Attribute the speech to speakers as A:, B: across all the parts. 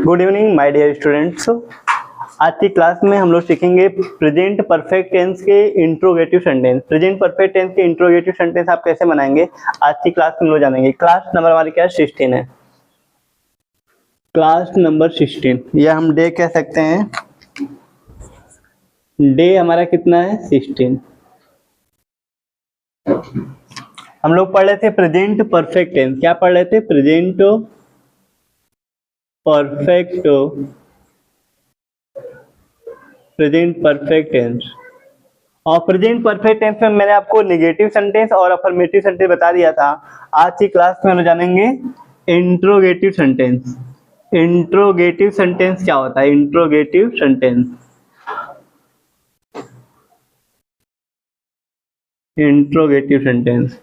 A: Good evening my dear students. आज की class में हम लोग सीखेंगे प्रेजेंट परफेक्ट टेंस के interrogative sentence. Present perfect tense के इंट्रोगेटिव सेंटेंस आप कैसे बनाएंगे आज की क्लास में हम लोग जानेंगे। क्लास नंबर हमारी क्या है, 16 है। क्लास नंबर 16 या हम डे कह सकते हैं। डे हमारा कितना है, 16। हम लोग पढ़ रहे थे प्रेजेंट परफेक्ट टेंस। क्या पढ़ रहे थे, प्रेजेंट प्रेजेंट परफेक्ट टेंस। और प्रेजेंट परफेक्ट टेंस में मैंने आपको नेगेटिव सेंटेंस और अफर्मेटिव सेंटेंस बता दिया था। आज की क्लास में हम जानेंगे इंट्रोगेटिव सेंटेंस। इंट्रोगेटिव सेंटेंस क्या होता है, इंट्रोगेटिव सेंटेंस। इंट्रोगेटिव सेंटेंस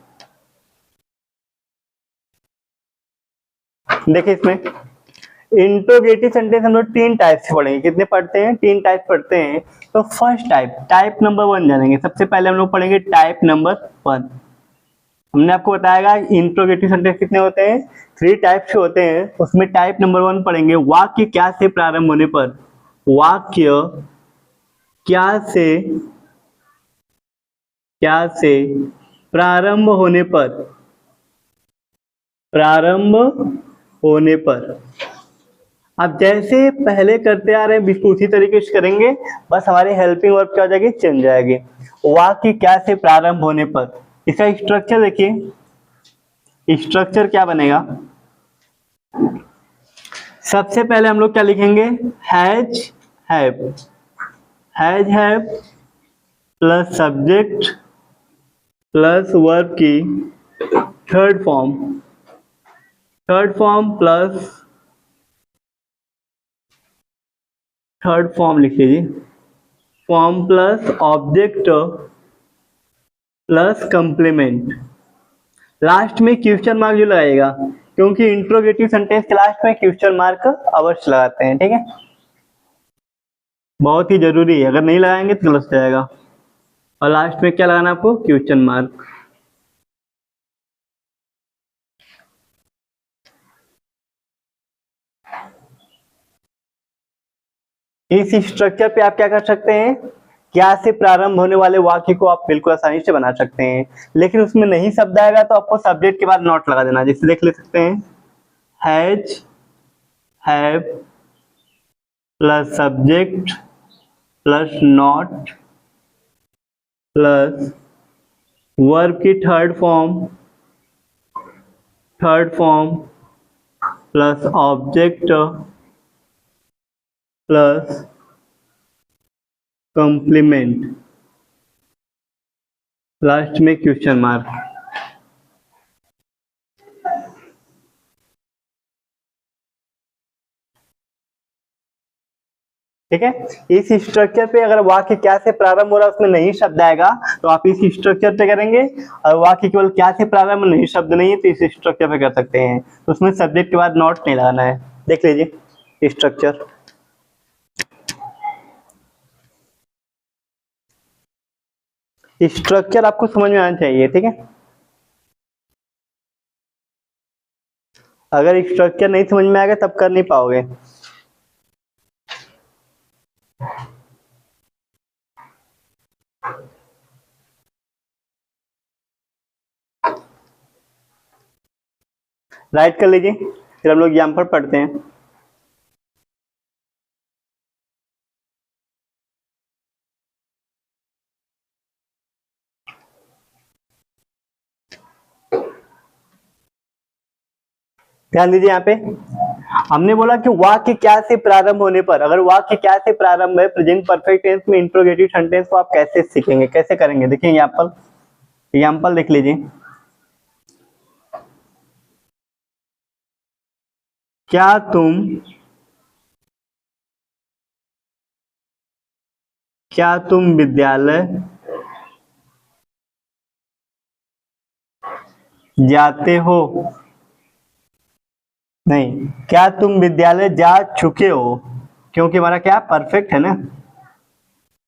A: देखिए, इसमें इंट्रोगेटिव सेंटेंस हम लोग 3 टाइप से पढ़ेंगे। कितने पढ़ते हैं, 3 टाइप पढ़ते हैं। तो फर्स्ट टाइप नंबर 1 जानेंगे। सबसे पहले हम लोग पढ़ेंगे टाइप नंबर 1। हमने आपको बताया इंट्रोगेटिव सेंटेंस कितने होते हैं, 3 टाइप से होते हैं। उसमें टाइप नंबर 1 पढ़ेंगे। वाक्य क्या से प्रारंभ होने पर, वाक्य क्या से प्रारंभ होने पर। अब जैसे पहले करते आ रहे हैं बिल्कुल उसी तरीके से करेंगे, बस हमारी हेल्पिंग वर्ब क्या हो जाएगी, चेंज जाएगी। वाक्य क्या से प्रारंभ होने पर, इसका स्ट्रक्चर देखिए। स्ट्रक्चर क्या बनेगा, सबसे पहले हम लोग क्या लिखेंगे, has have plus subject plus verb की थर्ड फॉर्म लिख लीजिए। Form plus object plus complement. Last में क्वेश्चन मार्क जो लगाएगा, क्योंकि इंट्रोगेटिव सेंटेंस के लास्ट में क्वेश्चन मार्क अवश्य लगाते हैं, ठीक है, बहुत ही जरूरी है। अगर नहीं लगाएंगे तो गलत हो जाएगा। और लास्ट में क्या लगाना आपको, क्वेश्चन मार्क। इस स्ट्रक्चर पे आप क्या कर सकते हैं, क्या से प्रारंभ होने वाले वाक्य को आप बिल्कुल आसानी से बना सकते हैं। लेकिन उसमें नहीं शब्द आएगा तो आपको सब्जेक्ट के बाद नॉट लगा देना। जैसे देख ले सकते हैं, has have plus subject plus not plus verb की third form plus object plus complement, last में क्वेश्चन मार्क। ठीक है, इस स्ट्रक्चर पे अगर वाक्य क्या से प्रारंभ हो रहा है उसमें नहीं शब्द आएगा तो आप इस स्ट्रक्चर पे करेंगे। और वाक्य केवल क्या से प्रारंभ नहीं शब्द नहीं है तो इस स्ट्रक्चर पे कर सकते हैं। तो उसमें सब्जेक्ट के बाद नॉट नहीं लगाना है। देख लीजिए स्ट्रक्चर। स्ट्रक्चर आपको समझ में आना चाहिए, ठीक है। अगर स्ट्रक्चर नहीं समझ में आएगा तब कर नहीं पाओगे। राइट कर लीजिए, फिर हम लोग एग्जाम्पल पढ़ते हैं। ध्यान दीजिए, यहाँ पे हमने बोला कि वाक्य क्या से प्रारंभ होने पर। अगर वाक्य क्या से प्रारंभ है प्रेजेंट परफेक्ट टेंस में इंट्रोगेटिव सेंटेंस को आप कैसे सीखेंगे, कैसे करेंगे। देखिए एग्जाम्पल देख लीजिए। क्या तुम विद्यालय जाते हो, नहीं, क्या तुम विद्यालय जा चुके हो, क्योंकि हमारा क्या परफेक्ट है ना।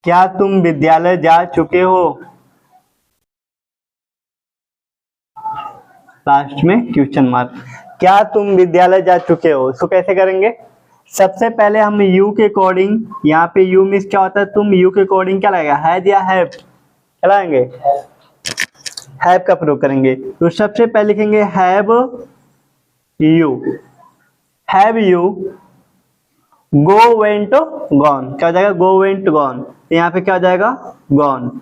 A: क्या तुम विद्यालय जा चुके हो, लास्ट में क्वेश्चन मार्क। क्या तुम विद्यालय जा चुके हो, इसको कैसे करेंगे, सबसे पहले हम यू के अकॉर्डिंग, यहाँ पे यू मीन्स क्या होता है, तुम यू के अकॉर्डिंग क्या लगेगा, हैज या हैव, क्या लगाएंगे, हैव का प्रयोग करेंगे। तो सबसे पहले लिखेंगे have you, have you go went gone, क्या हो जाएगा, गो वेंट गॉन, यहाँ पे क्या हो जाएगा, gone.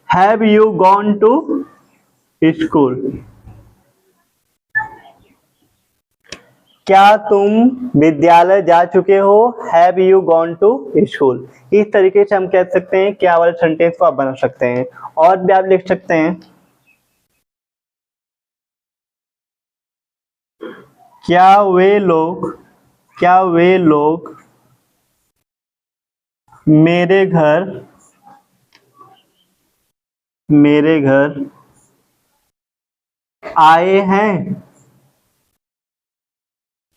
A: Have you gone to school, क्या तुम विद्यालय जा चुके हो, have you gone to school. इस तरीके से हम कह सकते हैं क्या वाले सेंटेंस को आप बना सकते हैं। और भी आप लिख सकते हैं, क्या वे लोग मेरे घर आए हैं,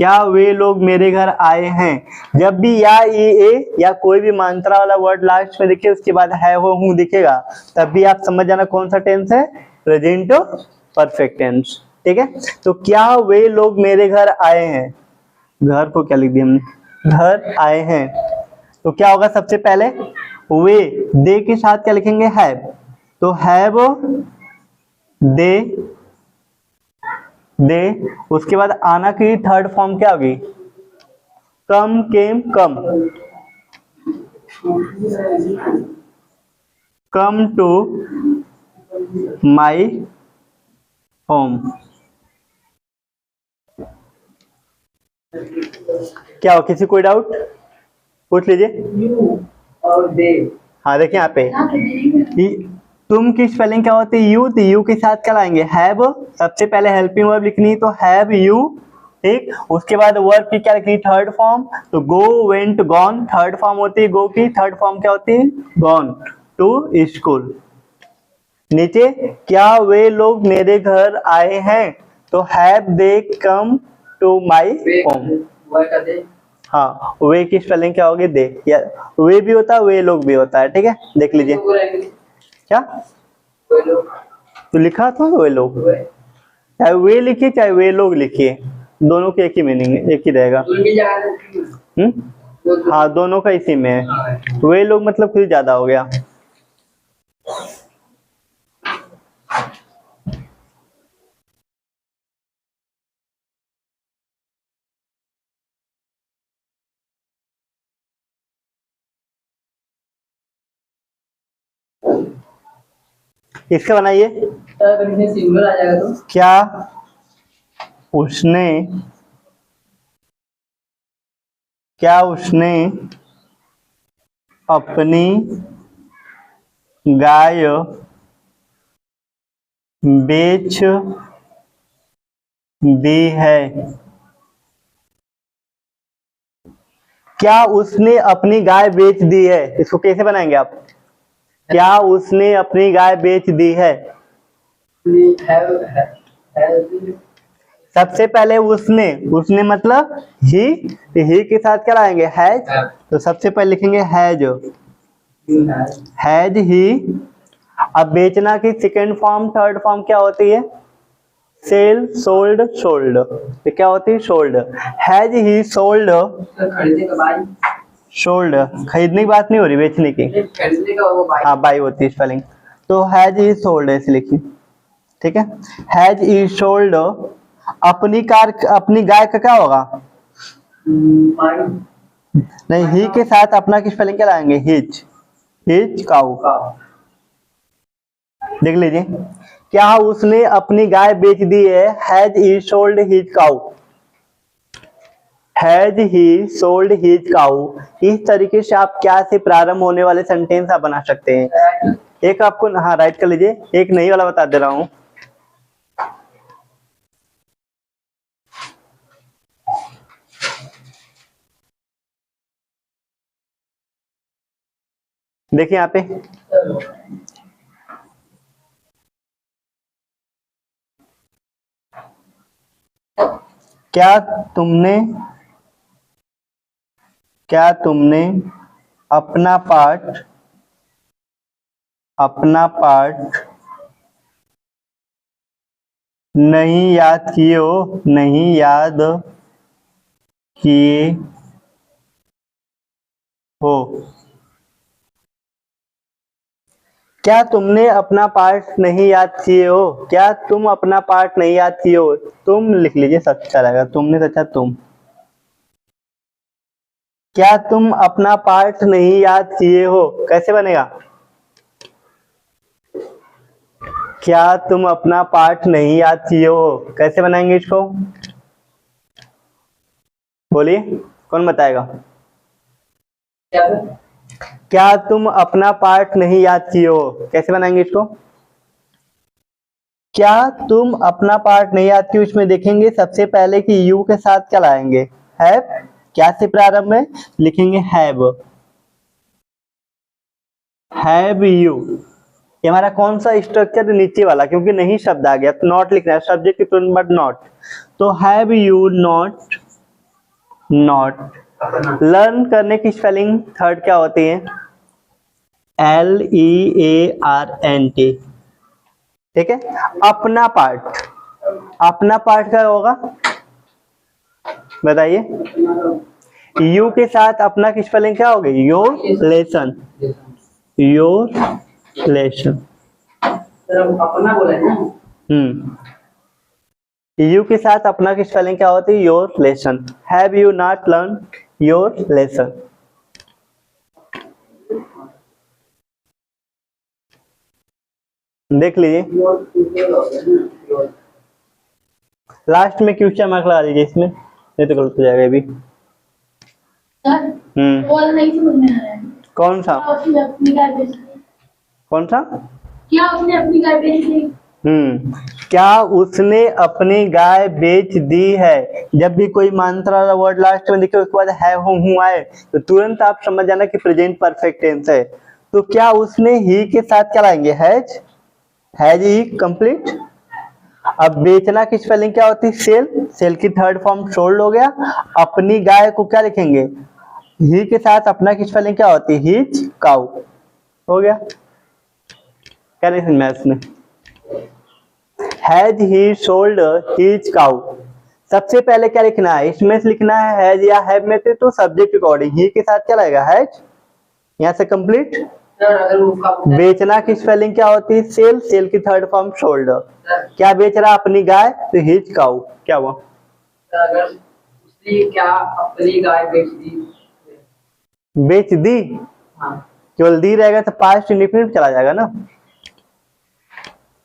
A: क्या वे लोग मेरे घर आए हैं। जब भी या ए या कोई भी मात्रा वाला वर्ड लास्ट में दिखे, उसके बाद है हो हूं दिखेगा, तब भी आप समझ जाना कौन सा टेंस है, प्रेजेंट परफेक्ट टेंस। ठीक है, तो क्या वे लोग मेरे घर आए हैं, घर को क्या लिख दिया हमने, घर आए हैं, तो क्या होगा, सबसे पहले वे, दे के साथ क्या लिखेंगे, हैव, तो हैव दे, उसके बाद आना की थर्ड फॉर्म क्या होगी, कम came come, come to my home. क्या हो, किसी कोई डाउट पूछ लीजिए।
B: और दे,
A: हाँ देखिए यहाँ पे तुम की स्पेलिंग क्या होती है, यू, तो यू के साथ क्या लाएंगे, हैव, सबसे पहले हेल्पिंग वर्ब लिखनी, तो हैव यू, ठीक, उसके बाद वर्ब की क्या लिखनी, थर्ड फॉर्म, तो go went gone, third form होती है गो की, थर्ड फॉर्म क्या होती है, गॉन टू स्कूल। नीचे क्या वे लोग मेरे घर आए हैं, तो have they come to my home. हाँ, वे की स्पेलिंग क्या होगी, दे, या वे भी होता है वे लोग भी होता है, ठीक है, देख लीजिए क्या, तो लिखा था वे लोग, चाहे वे लिखिए चाहे वे लोग लिखिए, दोनों के एक ही मीनिंग, एक ही रहेगा। हाँ, दोनों का इसी में है, वे लोग मतलब कुछ ज्यादा हो गया। इसका बनाइए,
B: सिंगुलर आ जाएगा, तो
A: क्या उसने अपनी गाय बेच दी है, क्या उसने अपनी गाय बेच दी है, इसको कैसे बनाएंगे आप, क्या उसने अपनी गाय बेच दी है। सबसे पहले उसने मतलब ही के साथ क्या लाएंगे, हैज, तो सबसे पहले लिखेंगे हैज ही। अब बेचना की सेकेंड फॉर्म थर्ड फॉर्म क्या होती है, सेल, सोल्ड, सोल्ड, तो क्या होती है, sold. Has he sold, sold खरीदने की बात नहीं हो रही, बेचने की, हाँ बाई होती है स्पेलिंग, तो हैज ही सोल्ड ऐसे लिखिए, ठीक है। हैज ही सोल्ड अपनी गाय का क्या होगा, नहीं, ही के साथ अपना की स्पेलिंग क्या लाएंगे, हिज काऊ, देख लीजिए, क्या उसने अपनी गाय बेच दी है, has he sold his cow, has he sold his cow. इस तरीके से आप क्या से प्रारंभ होने वाले सेंटेंस आप बना सकते हैं। एक आपको, हाँ राइट कर लीजिए, एक नई वाला बता दे रहा हूं, देखिए यहाँ पे, क्या तुमने अपना पाठ नहीं याद किए हो। क्या तुमने अपना पार्ट नहीं याद किए हो? क्या तुम अपना पार्ट नहीं याद किए हो? तुम लिख लीजिए, सब अच्छा रहेगा। तुमने से अच्छा तुम। क्या तुम अपना पार्ट नहीं याद किए हो? कैसे बनेगा? क्या तुम अपना पार्ट नहीं याद किए हो? कैसे बनाएंगे इसको? बोलिए, कौन बताएगा?
B: क्या सर?
A: क्या तुम अपना पार्ट नहीं याद किए हो? कैसे बनाएंगे इसको? क्या तुम अपना पार्ट नहीं याद किए, इसमें देखेंगे सबसे पहले कि यू के साथ क्या लाएंगे? हैव। क्या से प्रारंभ में लिखेंगे? हैव। Have you. ये हमारा कौन सा स्ट्रक्चर? नीचे वाला, क्योंकि नहीं शब्द आ गया तो नॉट लिखना है, सब्जेक्ट के तुरंत बाद नॉट। तो have you not, not. Learn करने की स्पेलिंग थर्ड क्या होती है? LEARNT। ठीक है। अपना पार्ट, अपना पार्ट क्या होगा बताइए? यू के साथ अपना की स्पेलिंग क्या होगी? Your lesson, your lesson.
B: Sir हम अपना बोला है ना।
A: यू के साथ अपना की स्पेलिंग क्या होती है? Your lesson. Have you not learn your lesson? देख लीजिए, लास्ट में क्वेश्चन मार्क लगा दीजिए इसमें, नहीं तो गलत हो जाएगा ये भी।
C: सर बोल नहीं समझ में आ रहा है।
A: कौन सा?
C: क्या उसने अपनी गाय बेच दी?
A: कौन सा?
C: क्या उसने अपनी गाय बेच दी?
A: क्या उसने अपनी गाय बेच दी है? जब भी कोई मात्रा वाला वर्ड लास्ट में दिखे उसके बाद है हूँ आए तो तुरंत आप समझ जाना कि प्रेजेंट परफेक्ट टेंस है। तो क्या उसने ही के साथ क्या लाएंगे? हैज। Has he complete. अब बेचना की स्पेलिंग क्या होती है? सेल। सेल की थर्ड फॉर्म सोल्ड हो गया। अपनी गाय को क्या लिखेंगे? ही के साथ अपना की स्पेलिंग क्या होती है? His cow. हो गया। क्या नहीं समझ में इसमें? Has he sold his cow. सबसे पहले क्या लिखना है इसमें? से लिखना है हैज या हैव में से, तो सब्जेक्ट अकॉर्डिंग ही के साथ क्या लगेगा? हैज। यहाँ से कंप्लीट।
B: सर अगर उसका
A: बेचना की स्पेलिंग क्या होती है? सेल। सेल की थर्ड फॉर्म सोल्ड। क्या बेच रहा? अपनी गाय, तो हिज काउ। क्या हुआ?
B: अगर उसने क्या अपनी गाय बेच दी?
A: बेच दी।
B: हाँ
A: केवल दी रहेगा तो पास्ट इंडेफिनिट चला जाएगा ना।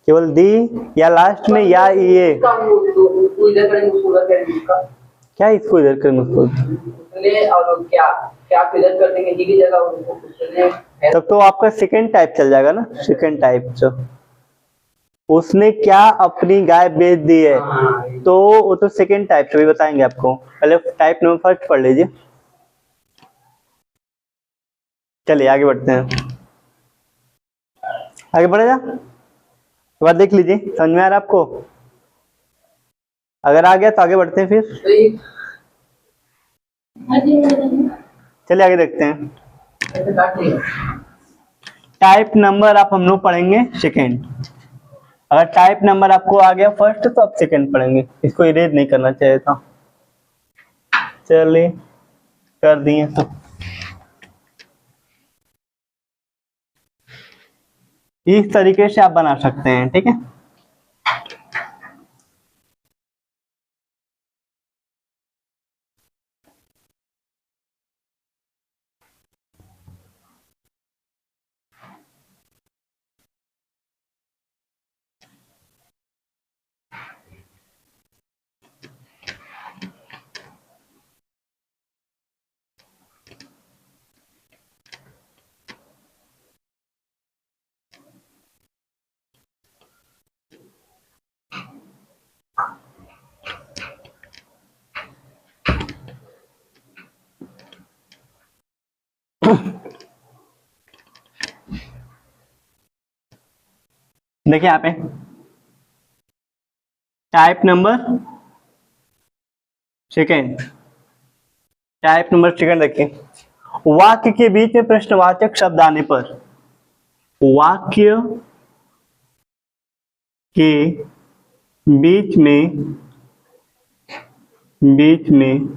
A: केवल दी या लास्ट में या ये।
B: उसको इधर करेंगे, उसको उधर करेंगे उसका।
A: क्या इसको इधर करेंगे उसको?
B: उसने और क्या क्या को इधर कर देंगे ही की जगह उसने।
A: तब तो आपका सेकेंड टाइप चल जाएगा ना। सेकेंड टाइप जो उसने क्या अपनी गाय बेच दी है, तो वो तो सेकेंड टाइप से भी बताएंगे आपको। पहले टाइप नंबर फर्स्ट पढ़ लीजिए। चलिए आगे बढ़ते हैं। आगे बढ़े जा, बात देख लीजिए, समझ में आ रहा है आपको? अगर आ गया तो आगे बढ़ते हैं फिर।
B: तो ये
A: चलिए आगे देखते हैं।
B: ऐसे काट लिया।
A: टाइप नंबर आप हम लोग पढ़ेंगे सेकेंड। अगर टाइप नंबर आपको आ गया फर्स्ट तो आप सेकेंड पढ़ेंगे। इसको इरेज नहीं करना चाहिए था। चलिए कर दिए तो इस तरीके से आप बना सकते हैं। ठीक है। देखिए यहाँ पे type number second. Type number second देखिए, वाक्य के बीच में प्रश्नवाचक शब्द आने पर, वाक्य के बीच में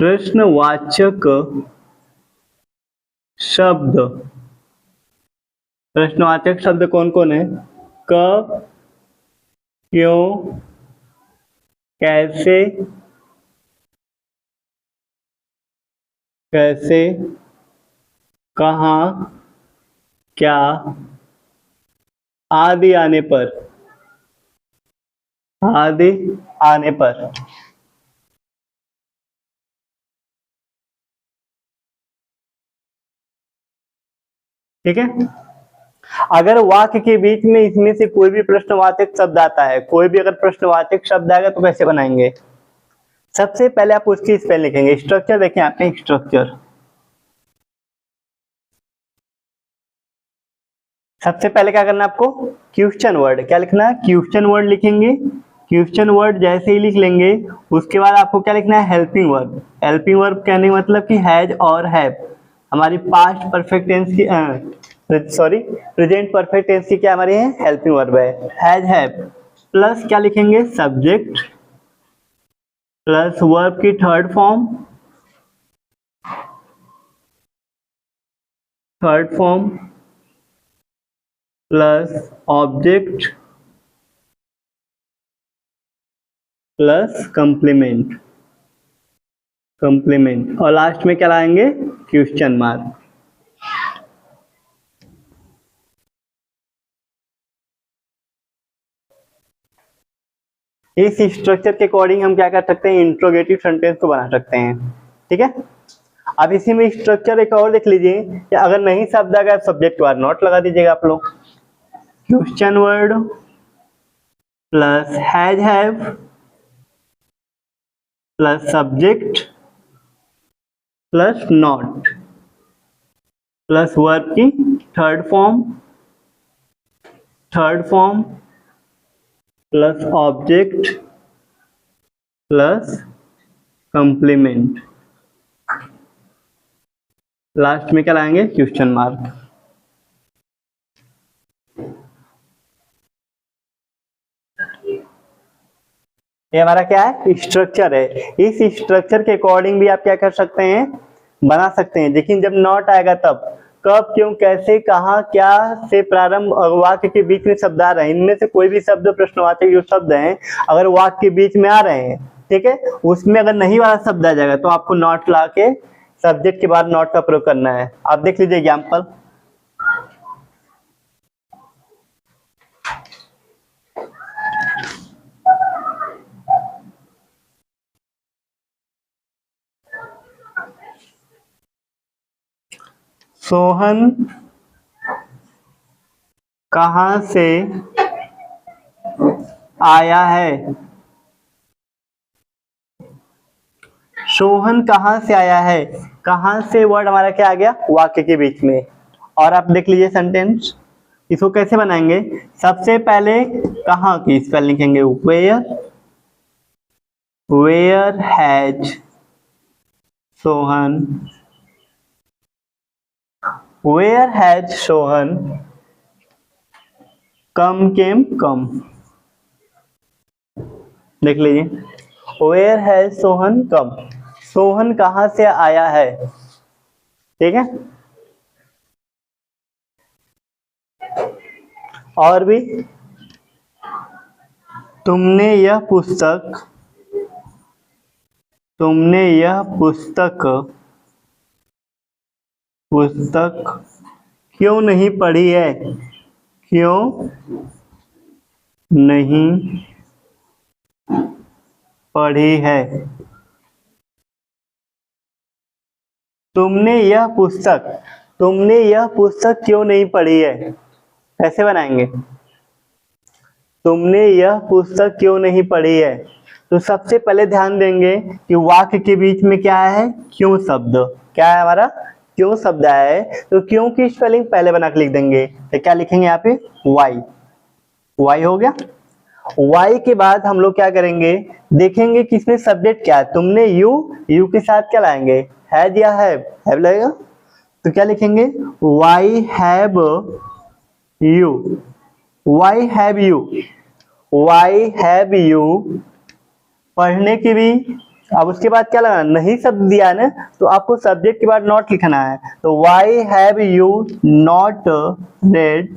A: प्रश्नवाचक शब्द, प्रश्नवाचक शब्द कौन कौन है? कब, क्यों, कैसे, कैसे, कहाँ, क्या आदि आने पर, आदि आने पर। ठीक है। अगर वाक्य के बीच में इसमें से कोई भी प्रश्नवाचक शब्द आता है, कोई भी अगर प्रश्नवाचक शब्द आएगा तो कैसे बनाएंगे? सबसे पहले आप उसकी स्पेल लिखेंगे। स्ट्रक्चर देखें आप, स्ट्रक्चर सबसे पहले क्या करना है आपको? Question word. क्या लिखना है? क्वेश्चन वर्ड लिखेंगे। क्वेश्चन वर्ड जैसे ही लिख लेंगे उसके बाद आपको क्या लिखना है? Helping verb. हेल्पिंग वर्ब कहने का मतलब कि हैज और हैव, हमारी पास्ट परफेक्ट टेंस की प्रेजेंट परफेक्ट टेंस की क्या हमारी है? हेल्पिंग वर्ब है, हैज हैव। प्लस क्या लिखेंगे? सब्जेक्ट प्लस वर्ब की third form, plus object plus complement, और लास्ट में क्या लाएंगे? Question mark. इस स्ट्रक्चर के अकॉर्डिंग हम क्या कर सकते हैं? इंट्रोगेटिव सेंटेंस को बना सकते हैं। ठीक है। अब इसी में स्ट्रक्चर एक और देख लीजिए कि अगर नहीं शब्द अगर सब्जेक्ट वर्ड नॉट लगा दीजिएगा आप लोग। Question word plus has have plus subject plus not plus verb की third form plus object plus complement, last में क्या लाएंगे? Question mark. ये हमारा क्या है? स्ट्रक्चर है। इस स्ट्रक्चर के अकॉर्डिंग भी आप क्या कर सकते हैं? बना सकते हैं। लेकिन जब नॉट आएगा तब कब, क्यों, कैसे, कहाँ, क्या से प्रारंभ वाक्य के बीच में शब्द आ रहे हैं, इनमें से कोई भी शब्द प्रश्नवाचक जो शब्द हैं अगर वाक्य के बीच में आ रहे हैं, ठीक है, उसमें अगर नहीं वाला शब्द आ जाएगा तो आपको नॉट ला के सब्जेक्ट के बाद नॉट का प्रयोग करना है। आप देख लीजिए एग्जाम्पल। सोहन कहाँ से आया है? सोहन कहाँ से आया है? कहाँ से वर्ड हमारा क्या आ गया? वाक्य के बीच में। और आप देख लीजिए सेंटेंस, इसको कैसे बनाएंगे? सबसे पहले कहाँ की स्पेल लिखेंगे? Where has Sohan, where has Sohan come came come. देख लीजिए, where has Sohan come, Sohan कहाँ से आया है। ठीक है। और भी, तुमने यह पुस्तक क्यों नहीं पढ़ी है? क्यों नहीं पढ़ी है? तुमने यह पुस्तक क्यों नहीं पढ़ी है? कैसे बनाएंगे? तुमने यह पुस्तक क्यों नहीं पढ़ी है? तो सबसे पहले ध्यान देंगे कि वाक्य के बीच में क्या है? क्यों शब्द। क्या है हमारा? क्यों शब्द है। तो क्यों की स्पेलिंग पहले बना के लिख देंगे। तो क्या लिखेंगे यहाँ पे? वाई हो गया। वाई के बाद हम लोग क्या करेंगे? देखेंगे किसमें सब्जेक्ट क्या है। तुमने यू के साथ क्या लाएंगे? हैज या हैव लगेगा। तो क्या लिखेंगे? Why have you. पढ़ने की भी अब उसके बाद क्या लगाना, नहीं शब्द दिया है ना, तो आपको सब्जेक्ट के बाद नॉट लिखना है। तो why have you not read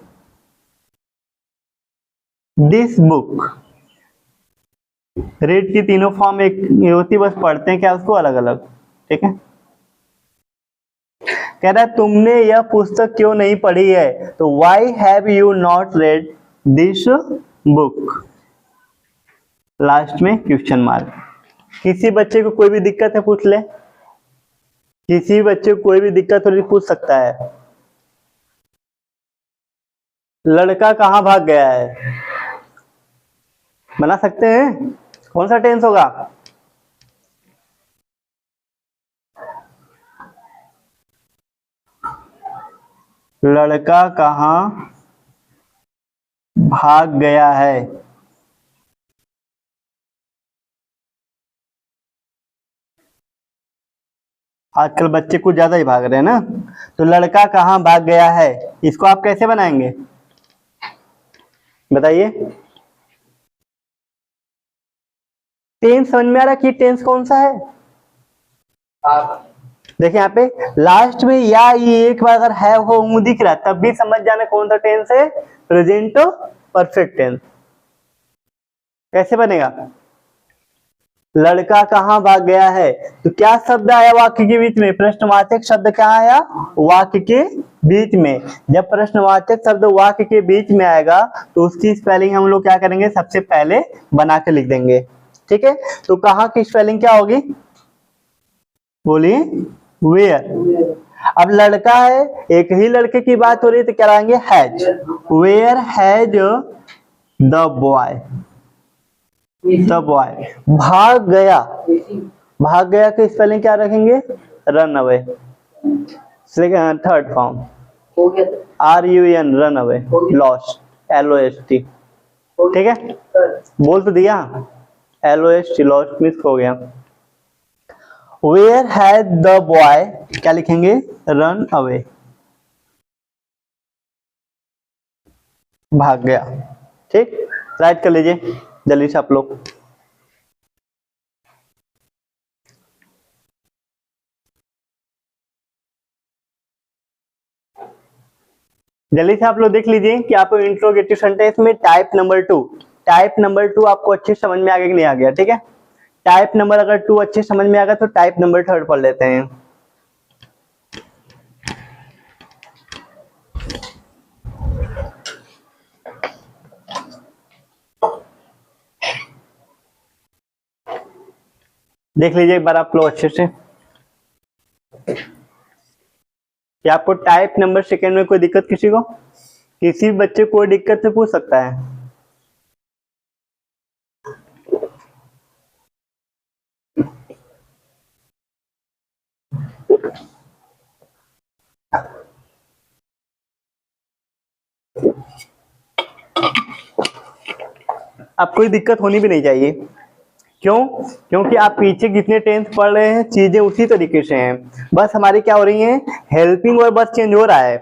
A: this book. Red की तीनों फॉर्म एक होती, बस पढ़ते हैं क्या उसको अलग अलग, ठीक है। कह रहा है तुमने यह पुस्तक क्यों नहीं पढ़ी है, तो why have you not read this book, last में क्वेश्चन मार्क। किसी बच्चे को कोई भी दिक्कत है पूछ ले, किसी बच्चे को कोई भी दिक्कत हो पूछ सकता है। लड़का कहाँ भाग गया है, बना सकते हैं, कौन सा टेंस होगा? लड़का कहाँ भाग गया है, आजकल बच्चे कुछ ज्यादा ही भाग रहे हैं ना, तो लड़का कहाँ भाग गया है, इसको आप कैसे बनाएंगे बताइए। टेंस समझ में आ रहा कि टेंस कौन सा है? देखिए यहाँ पे लास्ट में या ये एक बार अगर है हो मुंह दिख रहा है तब भी समझ जाना कौन सा टेंस है, प्रेजेंट परफेक्ट टेंस। कैसे बनेगा, लड़का कहाँ भाग गया है, तो क्या शब्द आया वाक्य के बीच में, प्रश्नवाचक शब्द क्या आया वाक्य के बीच में। जब प्रश्नवाचक शब्द वाक्य के बीच में आएगा तो उसकी स्पेलिंग हम लोग क्या करेंगे, सबसे पहले बना के लिख देंगे, ठीक है। तो कहाँ की स्पेलिंग क्या होगी, बोलिए वेयर। अब लड़का है, एक ही लड़के की बात हो रही है तो क्या लाएंगे, has. Where has the boy, the boy. भाग गया, भाग गया की स्पेलिंग क्या रखेंगे, run away, third form RUN, run away, lost, LOST, ठीक है। बोल तो दिया, LOST, लॉस्ट मिस हो गया। वेयर हैज द बॉय, क्या लिखेंगे, रन अवे, भाग गया, ठीक। राइट कर लीजिए जल्दी से आप लोग। जल्दी से आप लोग देख लीजिए कि आपको इंट्रोगेटिव सेंटेंस में टाइप नंबर 2, टाइप नंबर 2 आपको अच्छे समझ में आ गया कि नहीं आ गया, ठीक है। टाइप नंबर अगर 2 अच्छे समझ में आ गया तो टाइप नंबर 3 पढ़ लेते हैं। देख लीजिए एक बार आप लोग अच्छे से, क्या आपको टाइप नंबर सेकेंड में कोई दिक्कत, किसी को, किसी बच्चे को कोई दिक्कत से पूछ सकता है। अब कोई दिक्कत होनी भी नहीं चाहिए, क्यों, क्योंकि आप पीछे जितने टेंस पढ़ रहे हैं चीजें उसी तरीके से हैं, बस हमारी क्या हो रही है, हेल्पिंग वर्ब बस चेंज हो रहा है,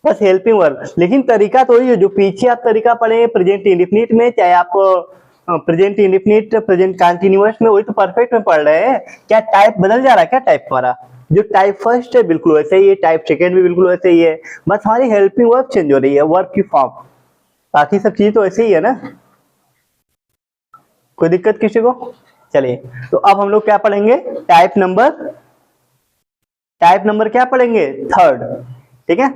A: बस हेल्पिंग वर्ब, लेकिन तरीका तो वही है जो पीछे आप तरीका पढ़े प्रेजेंट इंडेफिनिट में, चाहे आप प्रेजेंट इंडेफिनिट प्रेजेंट कंटीन्यूअस में, वही तो परफेक्ट में पढ़ रहे हैं। क्या टाइप बदल जा रहा है, क्या टाइप हमारा जो टाइप फर्स्ट है बिल्कुल वैसे ही है, टाइप सेकेंड भी बिल्कुल वैसे ही है, बस हमारी हेल्पिंग वर्ब चेंज हो रही है, वर्ब की फॉर्म, बाकी सब चीज तो ऐसे ही है ना, कोई दिक्कत किसी को। चलिए तो अब हम लोग क्या पढ़ेंगे, टाइप नंबर क्या पढ़ेंगे, 3, ठीक है।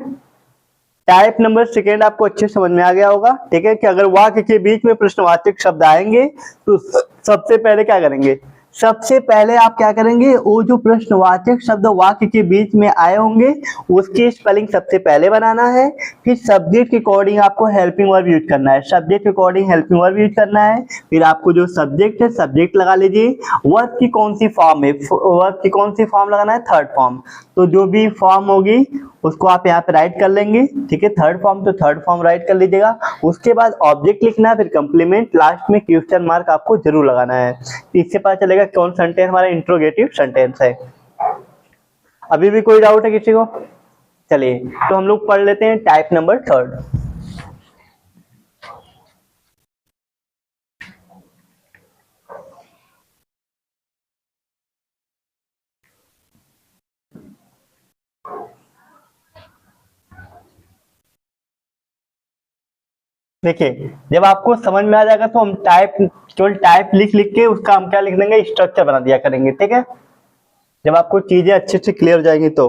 A: टाइप नंबर सेकेंड आपको अच्छे समझ में आ गया होगा, ठीक है, कि अगर वाक्य के बीच में प्रश्नवाचक शब्द आएंगे तो सबसे पहले क्या करेंगे, सबसे पहले आप क्या करेंगे, वो जो प्रश्नवाचक शब्द वाक्य के बीच में आए होंगे उसकी स्पेलिंग सबसे पहले बनाना है, फिर सब्जेक्ट के अकॉर्डिंग आपको हेल्पिंग वर्ब यूज करना है, सब्जेक्ट के अकॉर्डिंग हेल्पिंग वर्ब यूज करना है, फिर आपको जो सब्जेक्ट है सब्जेक्ट लगा लीजिए, वर्ब की कौन सी फॉर्म है, वर्ब की कौन सी फॉर्म लगाना है, थर्ड फॉर्म, तो जो भी फॉर्म होगी उसको आप यहाँ पे राइट कर लेंगे, ठीक है, थर्ड फॉर्म तो थर्ड फॉर्म राइट कर लीजिएगा। उसके बाद ऑब्जेक्ट लिखना है, फिर कंप्लीमेंट, लास्ट में क्वेश्चन मार्क आपको जरूर लगाना है, इससे पता चलेगा कौन सेंटेंस हमारा इंट्रोगेटिव सेंटेंस है। अभी भी कोई डाउट है किसी को? चलिए तो हम लोग पढ़ लेते हैं टाइप नंबर 3। देखिए जब आपको समझ में आ जाएगा तो हम टाइप, केवल टाइप लिख लिख के उसका हम क्या लिख देंगे, स्ट्रक्चर बना दिया करेंगे, ठीक है। जब आपको चीजें अच्छे से क्लियर हो जाएंगी तो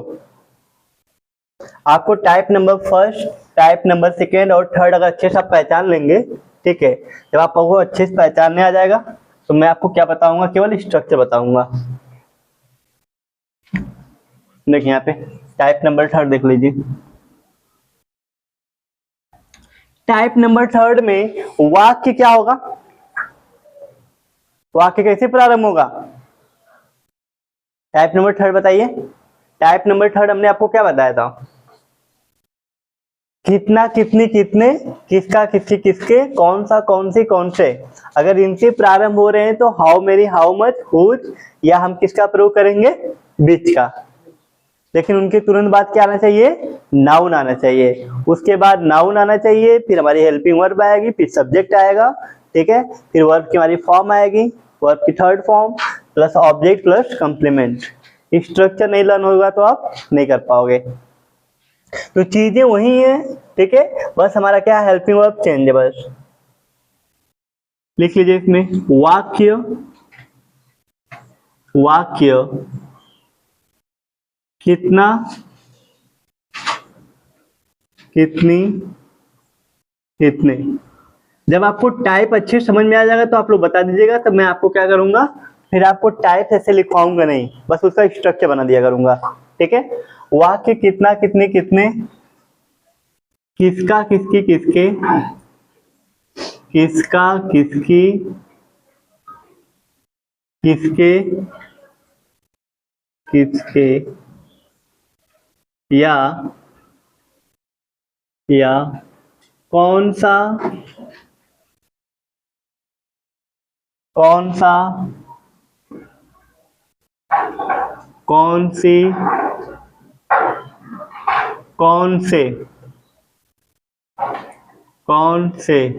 A: आपको type number first, type number second और थर्ड अगर अच्छे से आप पहचान लेंगे, ठीक है, जब आपको अच्छे से पहचानने आ जाएगा तो मैं आपको क्या बताऊंगा, केवल स्ट्रक्चर बताऊंगा। देखिए यहाँ पे टाइप नंबर थर्ड देख लीजिए। टाइप नंबर थर्ड में वाक्य क्या होगा, वाक्य कैसे प्रारंभ होगा, टाइप नंबर थर्ड बताइए। टाइप नंबर थर्ड हमने आपको क्या बताया था, कितना कितनी कितने, किसका किसकी किसके, कौन सा कौन सी कौन से, अगर इनसे प्रारंभ हो रहे हैं तो how many how much whose, या हम किसका प्रयोग करेंगे, विच का। लेकिन उनके तुरंत बाद क्या आना चाहिए, नाउन आना चाहिए, उसके बाद नाउन आना चाहिए, फिर हमारी हेल्पिंग वर्ब आएगी, फिर सब्जेक्ट आएगा, ठीक है, फिर वर्ब की हमारी फॉर्म आएगी, वर्ब की third form plus object plus complement. Structure नहीं लर्न होगा तो आप नहीं कर पाओगे। तो चीजें वही है, ठीक है, बस हमारा क्या हेल्पिंग वर्ब चेंज है बस। लिख लीजिए इसमें वाक्य, वाक्य कितना कितनी कितने। जब आपको टाइप अच्छे समझ में आ जाएगा तो आप लोग बता दीजिएगा, तब मैं आपको क्या करूंगा, फिर आपको टाइप ऐसे लिखवाऊंगा नहीं, बस उसका स्ट्रक्चर बना दिया करूंगा, ठीक है। वाक्य कितना कितने कितने, किसका किसकी किसके, किसका किसकी किसके किसके, या कौन सा कौन सा, कौन सी कौन से, कौन से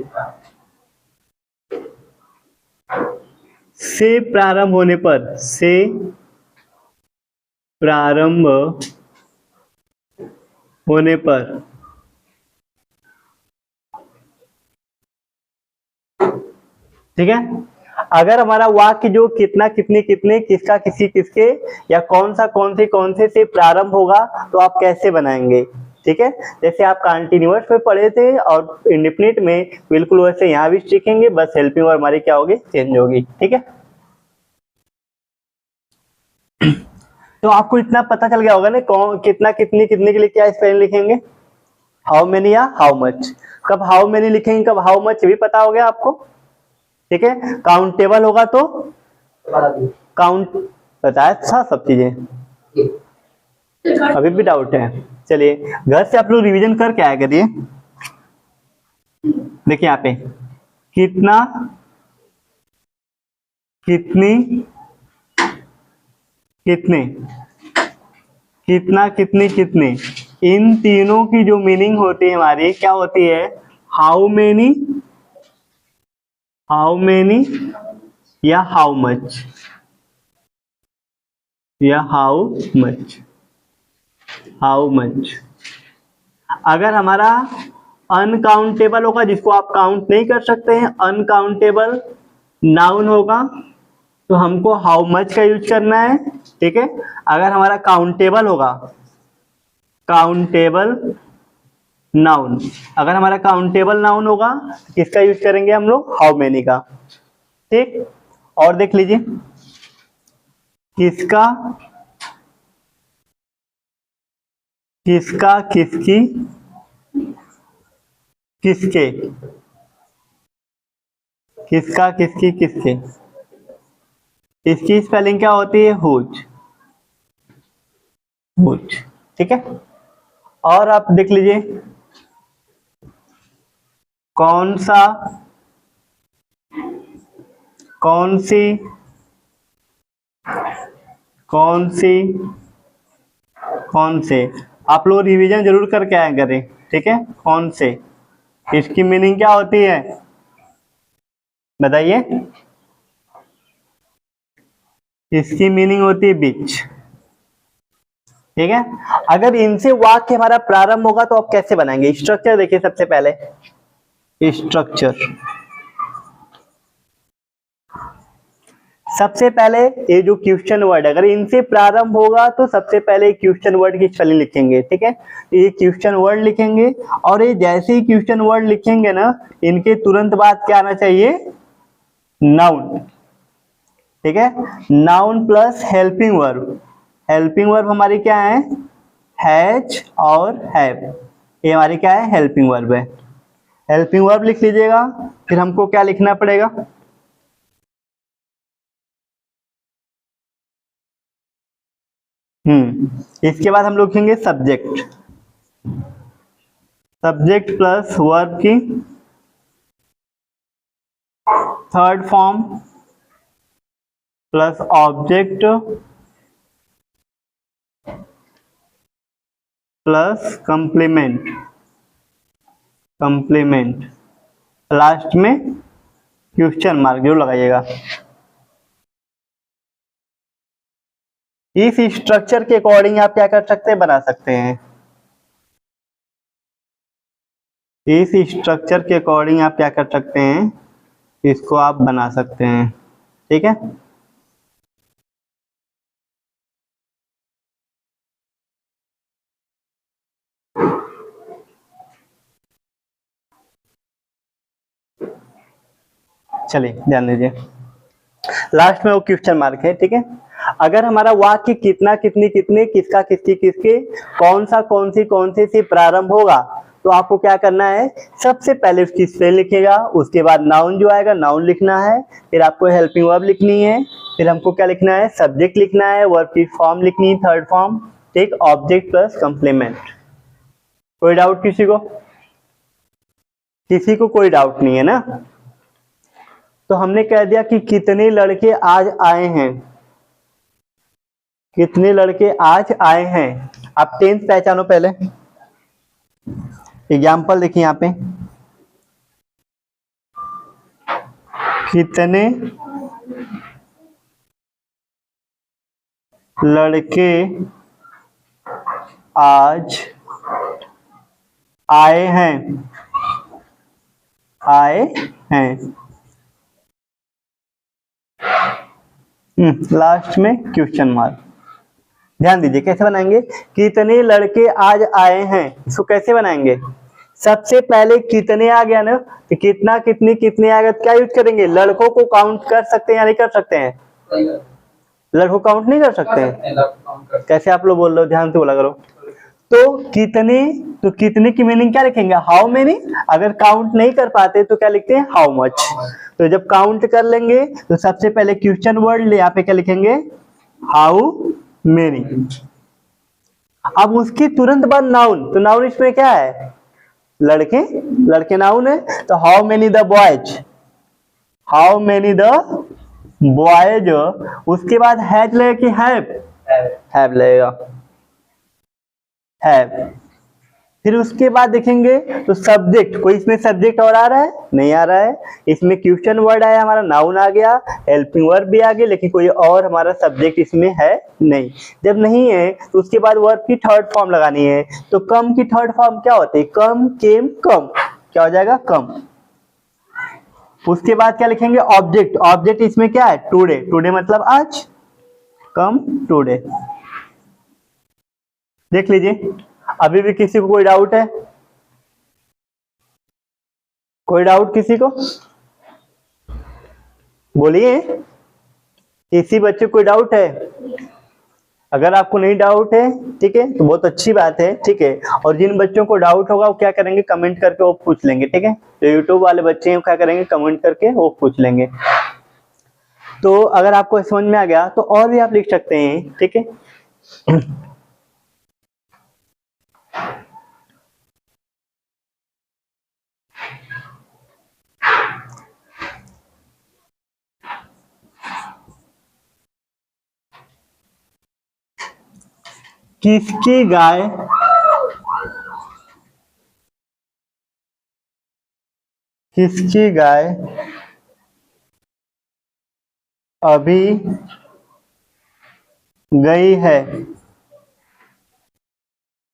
A: प्रारंभ होने पर, से प्रारंभ होने पर, ठीक है। अगर हमारा वाक्य जो कितना कितने कितने, किसका किसी किसके, या कौन सा कौन से प्रारंभ होगा तो आप कैसे बनाएंगे, ठीक है। जैसे आप कंटीन्यूअस में पढ़े थे और इंडेफिनिट में बिल्कुल वैसे यहाँ भी सीखेंगे, बस हेल्पिंग वर्ब हमारी क्या होगी, चेंज होगी, ठीक है। तो आपको इतना पता चल गया होगा ना, कौन कितना कितनी कितने के लिए क्या स्पेलिंग लिखेंगे, हाउ मेनी या हाउ मच। कब हाउ मेनी लिखेंगे कब हाउ मच भी पता हो गया आपको, ठीक है। काउंटेबल होगा तो काउंट बताया था सब चीजें, अभी भी डाउट है, चलिए घर से आप लोग रिवीजन करके आया करिए। देखिए यहाँ पे कितना कितनी कितने, कितना कितनी कितने, इन तीनों की जो मीनिंग होती है हमारी क्या होती है, हाउ मेनी या हाउ मच, या हाउ मच। अगर हमारा अनकाउंटेबल होगा, जिसको आप काउंट नहीं कर सकते हैं, अनकाउंटेबल नाउन होगा तो हमको हाउ मच का यूज करना है, ठीक है। अगर हमारा काउंटेबल होगा, काउंटेबल नाउन, अगर हमारा काउंटेबल नाउन होगा किसका यूज करेंगे हम लोग, हाउ मेनी का, ठीक। और देख लीजिए किसका किसका किसकी किसके, किसका किसकी किसके, इसकी स्पेलिंग क्या होती है, हुज, ठीक है। और आप देख लीजिए कौन सा, कौन सी कौन से, आप लोग रिवीजन जरूर करके आया करें, ठीक है। कौन से, इसकी मीनिंग क्या होती है बताइए, इसकी मीनिंग होती है बीच, ठीक है। अगर इनसे वाक्य हमारा प्रारंभ होगा तो आप कैसे बनाएंगे, स्ट्रक्चर देखिए। सबसे पहले स्ट्रक्चर। सबसे पहले ये जो क्वेश्चन वर्ड अगर इनसे प्रारंभ होगा तो सबसे पहले क्वेश्चन वर्ड की स्पेलिंग लिखेंगे, ठीक है। ये क्वेश्चन वर्ड लिखेंगे और ये जैसे ही क्वेश्चन वर्ड लिखेंगे ना, इनके तुरंत बाद क्या आना चाहिए, नाउन, ठीक है। Noun plus helping verb. Helping verb हमारी क्या है, हैज और हैव, ये हमारी क्या है, हेल्पिंग वर्ब है। हेल्पिंग वर्ब लिख लीजिएगा। फिर हमको क्या लिखना पड़ेगा, इसके बाद हम लोग लिखेंगे सब्जेक्ट। सब्जेक्ट प्लस वर्ब की third form plus object plus complement. Complement last में क्वेश्चन मार्क जो लगाइएगा। इस स्ट्रक्चर के अकॉर्डिंग आप क्या कर सकते हैं, बना सकते हैं। इस स्ट्रक्चर के अकॉर्डिंग आप क्या कर सकते हैं, इसको आप बना सकते हैं, ठीक है। चलिए ध्यान दीजिए, लास्ट में वो क्वेश्चन मार्क है, ठीक है। अगर हमारा वाक्य कितना कितनी कितने किसका किसकी किसके कौन सा कौन सी से प्रारंभ होगा, तो आपको क्या करना है, सबसे पहले उसकी स्पेलिंग लिखिएगा, उसके बाद नाउन जो आएगा नाउन लिखना है, फिर आपको हेल्पिंग वर्ब लिखनी है, फिर हमको क्या लिखना है, सब्जेक्ट लिखना है, वर्ब की फॉर्म लिखनी है थर्ड फॉर्म, ठीक, ऑब्जेक्ट प्लस कंप्लीमेंट। कोई डाउट किसी को, किसी को कोई डाउट नहीं है ना। तो हमने कह दिया कि कितने लड़के आज आए हैं, कितने लड़के आज आए हैं। आप टेंस पहचानो पहले। एग्जाम्पल देखिए यहाँ पे, कितने लड़के आज आए हैं, आए हैं। लास्ट में क्वेश्चन मार्क। ध्यान दीजिए कैसे बनाएंगे, कितने लड़के आज आए हैं, इसको कैसे बनाएंगे, सबसे पहले कितने आ गया ना, तो कितना कितनी कितने आ गया, तो क्या यूज करेंगे, लड़कों को काउंट कर सकते हैं या नहीं कर सकते हैं, लड़कों काउंट नहीं कर सकते हैं। कैसे आप लोग बोल रहे हो, ध्यान से बोला करो। तो कितने, तो कितने की मीनिंग क्या लिखेंगे, हाउ मेनी। अगर काउंट नहीं कर पाते तो क्या लिखते हैं, हाउ मच। तो जब काउंट कर लेंगे तो सबसे पहले क्वेश्चन वर्ड यहाँ पे क्या लिखेंगे, हाउ मेनी। अब उसके तुरंत बाद नाउन, तो नाउन इसमें क्या है, लड़के, लड़के नाउन है, तो how many the boys, how many the boys. उसके बाद हैज लगेगा कि हैव लगेगा, हैव। फिर उसके बाद देखेंगे तो सब्जेक्ट, कोई इसमें सब्जेक्ट और आ रहा है, नहीं आ रहा है। इसमें क्वेश्चन वर्ड आया हमारा, नाउन आ गया, हेल्पिंग वर्ब भी आ गया, लेकिन कोई और हमारा सब्जेक्ट इसमें है नहीं। जब नहीं है तो उसके बाद वर्ब की थर्ड फॉर्म लगानी है। तो कम की थर्ड फॉर्म क्या होती है, कम, केम, कम, क्या हो जाएगा, कम। उसके बाद क्या लिखेंगे, ऑब्जेक्ट। ऑब्जेक्ट इसमें क्या है, टुडे, टुडे मतलब आज, कम टुडे। देख लीजिए, अभी भी किसी को कोई डाउट है, कोई डाउट किसी को, बोलिए, किसी बच्चे को कोई डाउट है। अगर आपको नहीं डाउट है, ठीक है, तो बहुत अच्छी बात है, ठीक है। और जिन बच्चों को डाउट होगा वो क्या करेंगे, कमेंट करके वो पूछ लेंगे, ठीक है। जो यूट्यूब वाले बच्चे हैं क्या करेंगे, कमेंट करके वो पूछ लेंगे। तो अगर आपको समझ में आ गया तो और भी आप लिख सकते हैं, ठीक है। किसकी गाय, किसकी गाय अभी गई है,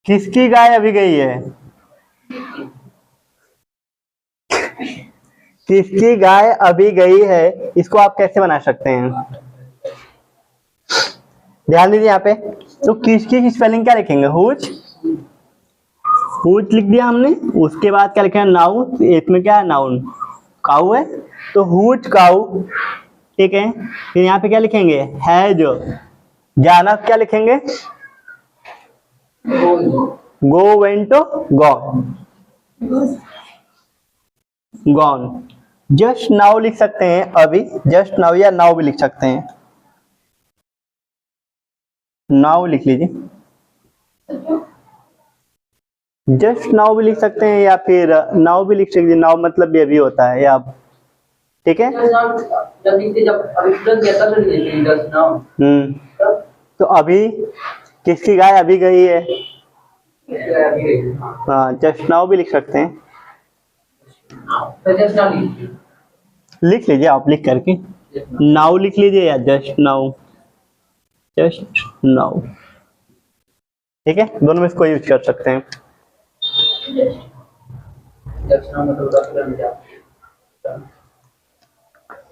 A: किसकी गाय अभी गई है, किसकी गाय अभी गई है, इसको आप कैसे बना सकते हैं? ध्यान दीजिए यहाँ पे। तो किसकी की स्पेलिंग क्या लिखेंगे? हुज। हुज लिख दिया हमने, उसके बाद क्या लिखेंगे? नाउ। इसमें क्या है? नाउन। काऊ है तो हुज काऊ, ठीक है। फिर यहाँ पे क्या लिखेंगे? हैज। जाना क्या लिखेंगे? Go went gone. Gone. Just now लिख सकते हैं, अभी जस्ट नाउ, या नाउ भी लिख सकते हैं। नाउ लिख लीजिए, जस्ट नाउ भी लिख सकते हैं, या फिर नाउ भी लिख सकते हैं। नाउ मतलब ये भी होता है, या ठीक है। तो अभी किसकी गाय अभी गई है? हाँ, जस्ट नाउ भी लिख सकते हैं। लिख लीजिए आप, लिख करके नाउ लिख लीजिए या जस्ट नाउ। जस्ट नाउ, ठीक है। दोनों में से कोई यूज कर सकते हैं।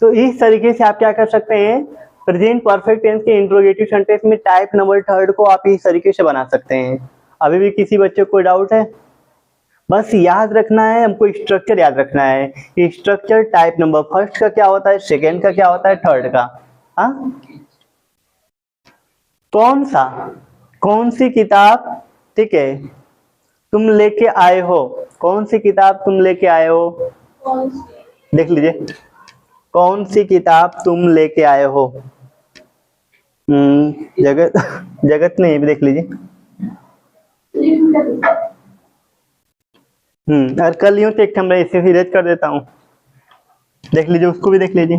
A: तो इस तरीके से आप क्या कर सकते हैं? प्रेजेंट परफेक्ट टेंस के इंट्रोगेटिव सेंटेंस में टाइप नंबर थर्ड को आप इस तरीके से बना सकते हैं। अभी भी किसी बच्चे को कोई डाउट है? बस याद रखना है, हमको स्ट्रक्चर याद रखना है। स्ट्रक्चर टाइप नंबर फर्स्ट का क्या होता है, सेकेंड का क्या होता है, थर्ड का। हाँ, कौन सा, कौन सी किताब, ठीक है, तुम लेके आए हो? कौन सी किताब तुम लेके आए हो?
C: कौन सी?
A: देख लीजिए, कौन सी किताब तुम लेके आए हो? जगत, जगत नहीं, देख लीजिए। अगर कर लियो तो एक मैं इसे इरेज कर देता हूँ। देख लीजिए, उसको भी देख लीजिए।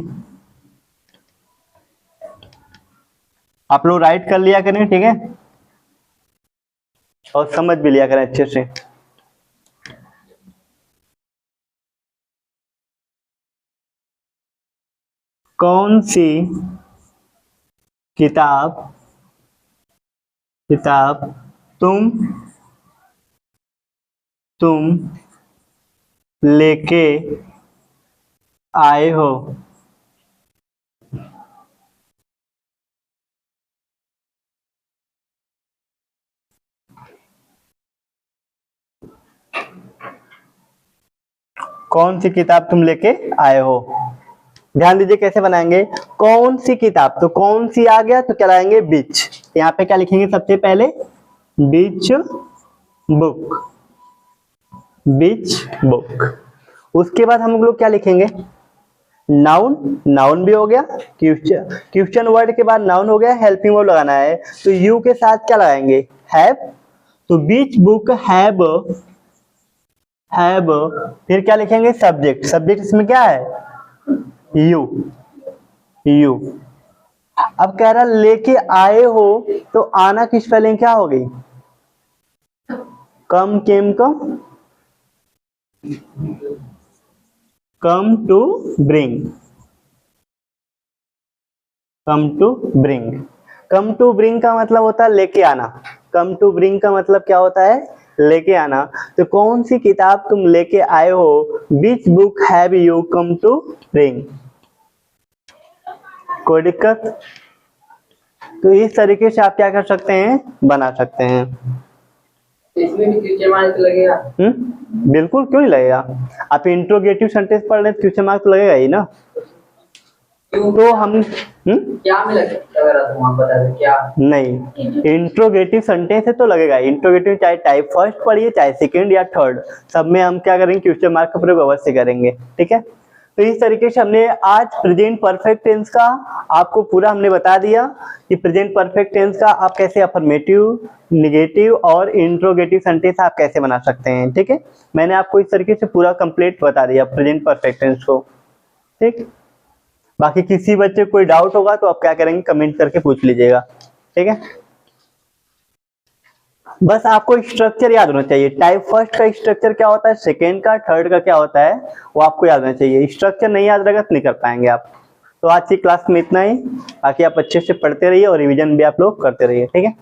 A: आप लोग राइट कर लिया करें, ठीक है, और समझ भी लिया करें अच्छे से। कौन सी किताब तुम लेके आए हो? कौन सी किताब तुम लेके आए हो? ध्यान दीजिए कैसे बनाएंगे। कौन सी किताब, तो कौन सी आ गया तो क्या लाएंगे? बीच। यहाँ पे क्या लिखेंगे? सबसे पहले बीच बुक, बीच बुक। उसके बाद हम लोग क्या लिखेंगे? नाउन। नाउन भी हो गया, क्वेश्चन वर्ड के बाद नाउन हो गया, हेल्पिंग वर्ब लगाना है तो यू के साथ क्या लगाएंगे? हैव। तो बीच बुक हैव, फिर क्या लिखेंगे? सब्जेक्ट। सब्जेक्ट इसमें क्या है? यू। अब कह रहा लेके आए हो, तो आना की स्पेलिंग क्या हो गई? Come, came, come to bring. Come to bring का मतलब होता है लेके आना। कम टू ब्रिंग का मतलब क्या होता है? लेके आना। तो कौन सी किताब तुम लेके आए हो? Which book have you come to bring? कोई दिक्कत? तो इस तरीके से आप क्या कर सकते हैं? बना सकते हैं।
B: इसमें भी क्वेश्चन मार्क लगेगा?
A: बिल्कुल, क्यों नहीं लगेगा। आप इंट्रोगेटिव सेंटेंस पढ़ रहे हैं, क्वेश्चन मार्क तो लगेगा ही ना। तो हम
B: क्या में लग रहा था, वहां बता दे क्या?
A: नहीं, इंट्रोगेटिव सेंटेंस है तो लगेगा। इंट्रोगेटिव चाहे टाइप फर्स्ट पढ़िए, चाहे सेकंड या थर्ड, सब में हम क्या करेंगे? क्वेश्चन मार्क का प्रयोग अवश्य करेंगे, ठीक है। तो इस तरीके से हमने आज प्रेजेंट परफेक्ट टेंस का आपको पूरा हमने बता दिया कि प्रेजेंट परफेक्ट टेंस का आप कैसे अफर्मेटिव, नेगेटिव और इंट्रोगेटिव सेंटेंस आप कैसे बना सकते हैं, ठीक है। मैंने आपको इस तरीके से पूरा कंप्लीट बता दिया प्रेजेंट परफेक्ट टेंस को, ठीक। बाकी किसी बच्चे को कोई डाउट होगा तो आप क्या करेंगे? कमेंट करके पूछ लीजिएगा, ठीक है। बस आपको स्ट्रक्चर याद होना चाहिए। टाइप फर्स्ट का स्ट्रक्चर क्या होता है, सेकेंड का, थर्ड का क्या होता है, वो आपको याद होना चाहिए। स्ट्रक्चर नहीं याद रहेगा तो नहीं कर पाएंगे आप। तो आज की क्लास में इतना ही। बाकी आप अच्छे से पढ़ते रहिए और रिवीजन भी आप लोग करते रहिए, ठीक है।